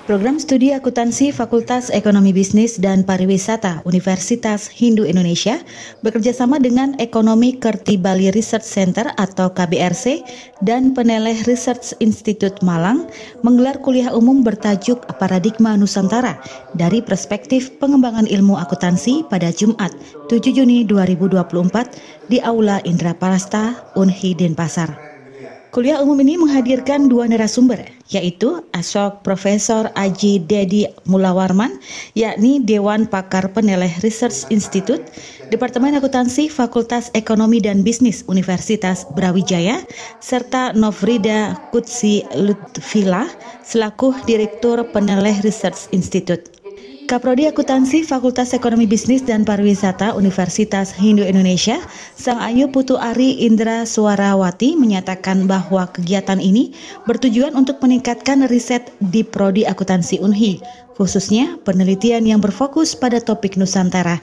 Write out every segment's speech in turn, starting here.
Program Studi Akuntansi Fakultas Ekonomi Bisnis dan Pariwisata Universitas Hindu Indonesia bekerjasama dengan Ekonomi Kerti Bali Research Center atau KBRC dan Peneleh Research Institute Malang menggelar kuliah umum bertajuk Paradigma Nusantara dari Perspektif Pengembangan Ilmu Akuntansi pada Jumat 7 Juni 2024 di Aula Indra Parasta, Unhi Denpasar. Kuliah umum ini menghadirkan dua narasumber, yaitu Asok Profesor Aji Dedi Mulawarman, yakni Dewan Pakar Peneleh Research Institute, Departemen Akuntansi Fakultas Ekonomi dan Bisnis Universitas Brawijaya, serta Nofrida Kutsi Lutfila, selaku Direktur Peneleh Research Institute. Kaprodi Akuntansi Fakultas Ekonomi Bisnis dan Pariwisata Universitas Hindu Indonesia, Sang Ayu Putu Ari Indra Suarawati menyatakan bahwa kegiatan ini bertujuan untuk meningkatkan riset di Prodi Akuntansi Unhi, khususnya penelitian yang berfokus pada topik Nusantara.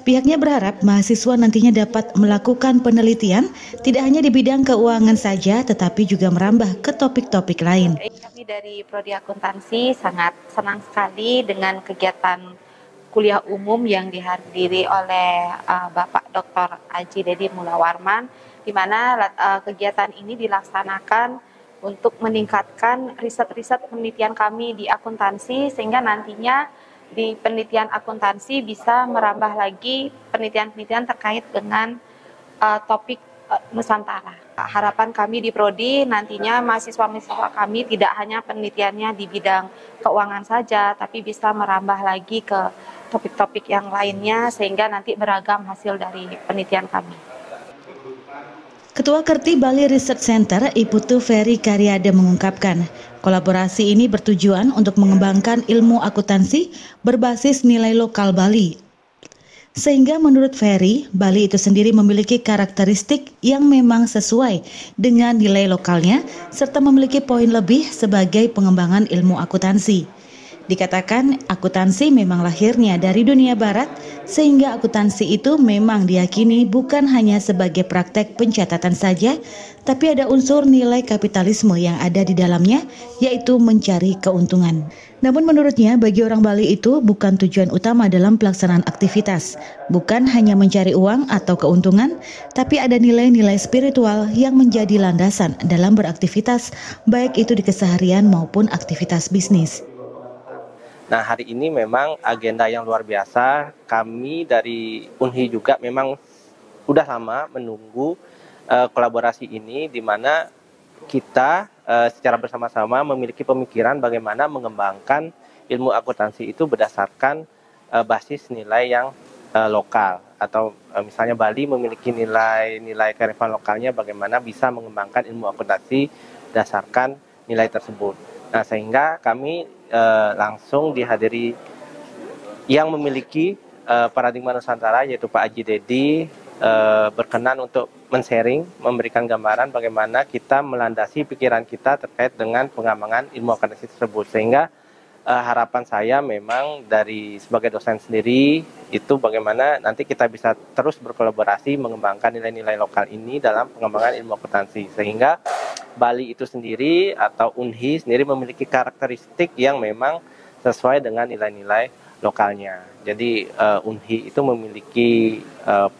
Pihaknya berharap mahasiswa nantinya dapat melakukan penelitian tidak hanya di bidang keuangan saja, tetapi juga merambah ke topik-topik lain. Kami dari Prodi Akuntansi sangat senang sekali dengan kegiatan kuliah umum yang dihadiri oleh Bapak Dr. Aji Dedi Mulawarman, di mana kegiatan ini dilaksanakan untuk meningkatkan riset-riset penelitian kami di akuntansi, sehingga nantinya di penelitian akuntansi bisa merambah lagi penelitian-penelitian terkait dengan topik Nusantara. Harapan kami di Prodi nantinya mahasiswa-mahasiswa kami tidak hanya penelitiannya di bidang keuangan saja, tapi bisa merambah lagi ke topik-topik yang lainnya sehingga nanti beragam hasil dari penelitian kami. Ketua Kerti Bali Research Center, Iputu Ferry Karyade mengungkapkan, kolaborasi ini bertujuan untuk mengembangkan ilmu akuntansi berbasis nilai lokal Bali. Sehingga menurut Ferry, Bali itu sendiri memiliki karakteristik yang memang sesuai dengan nilai lokalnya, serta memiliki poin lebih sebagai pengembangan ilmu akuntansi. Dikatakan akuntansi memang lahirnya dari dunia barat, sehingga akuntansi itu memang diyakini bukan hanya sebagai praktek pencatatan saja, tapi ada unsur nilai kapitalisme yang ada di dalamnya, yaitu mencari keuntungan. Namun menurutnya bagi orang Bali itu bukan tujuan utama dalam pelaksanaan aktivitas, bukan hanya mencari uang atau keuntungan, tapi ada nilai-nilai spiritual yang menjadi landasan dalam beraktivitas, baik itu di keseharian maupun aktivitas bisnis. Nah, hari ini memang agenda yang luar biasa. Kami dari Unhi juga memang sudah lama menunggu kolaborasi ini, di mana kita secara bersama-sama memiliki pemikiran bagaimana mengembangkan ilmu akuntansi itu berdasarkan basis nilai yang lokal. Atau misalnya Bali memiliki nilai kearifan lokalnya, bagaimana bisa mengembangkan ilmu akuntansi berdasarkan nilai tersebut. Nah, sehingga kami langsung dihadiri yang memiliki paradigma Nusantara, yaitu Pak Aji Dedi, berkenan untuk men-sharing, memberikan gambaran bagaimana kita melandasi pikiran kita terkait dengan pengembangan ilmu akuntansi tersebut. Sehingga harapan saya memang dari sebagai dosen sendiri itu bagaimana nanti kita bisa terus berkolaborasi mengembangkan nilai-nilai lokal ini dalam pengembangan ilmu akuntansi, sehingga Bali itu sendiri atau Unhi sendiri memiliki karakteristik yang memang sesuai dengan nilai-nilai lokalnya. Jadi Unhi itu memiliki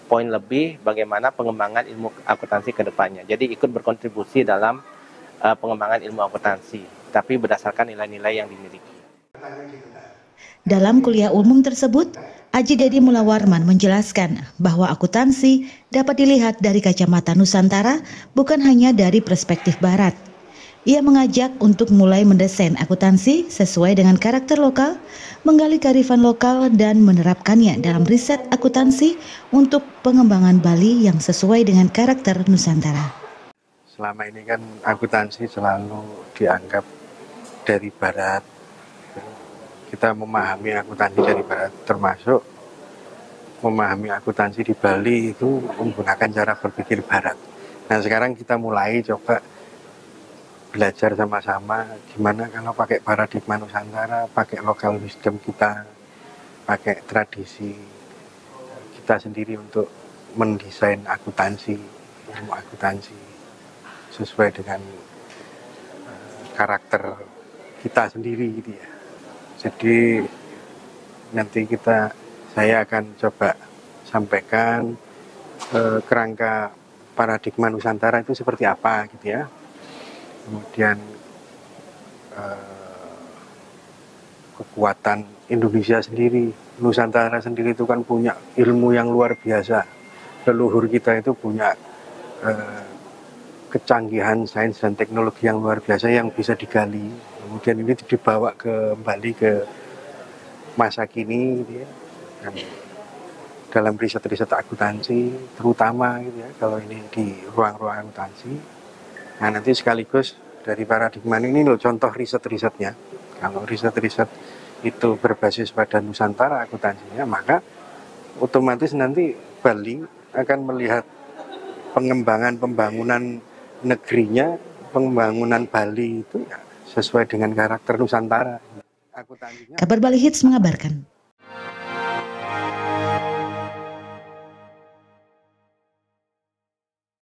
poin lebih bagaimana pengembangan ilmu akuntansi ke depannya. Jadi ikut berkontribusi dalam pengembangan ilmu akuntansi, tapi berdasarkan nilai-nilai yang dimiliki. Dalam kuliah umum tersebut, Aji Dedi Mulawarman menjelaskan bahwa akuntansi dapat dilihat dari kacamata Nusantara, bukan hanya dari perspektif Barat. Ia mengajak untuk mulai mendesain akuntansi sesuai dengan karakter lokal, menggali kearifan lokal dan menerapkannya dalam riset akuntansi untuk pengembangan Bali yang sesuai dengan karakter Nusantara. Selama ini kan akuntansi selalu dianggap dari Barat. Kita memahami akuntansi dari Barat, termasuk memahami akuntansi di Bali itu menggunakan cara berpikir Barat. Nah, sekarang kita mulai coba belajar sama-sama gimana kalau pakai paradigma Nusantara, pakai local wisdom kita, pakai tradisi kita sendiri untuk mendesain akuntansi, ilmu akuntansi sesuai dengan karakter kita sendiri gitu ya. Jadi nanti saya akan coba sampaikan kerangka paradigma Nusantara itu seperti apa gitu ya. Kemudian kekuatan Indonesia sendiri, Nusantara sendiri itu kan punya ilmu yang luar biasa. Leluhur kita itu punya kecanggihan sains dan teknologi yang luar biasa yang bisa digali. Kemudian ini dibawa kembali ke masa kini gitu ya. Dan dalam riset-riset akuntansi terutama gitu ya, kalau ini di ruang-ruang akuntansi. Nah, nanti sekaligus dari paradigma ini loh contoh riset-risetnya. Kalau riset-riset itu berbasis pada Nusantara akuntansinya, maka otomatis nanti Bali akan melihat pengembangan pembangunan negerinya, pembangunan Bali itu ya sesuai dengan karakter Nusantara. Kabar Bali Hits mengabarkan.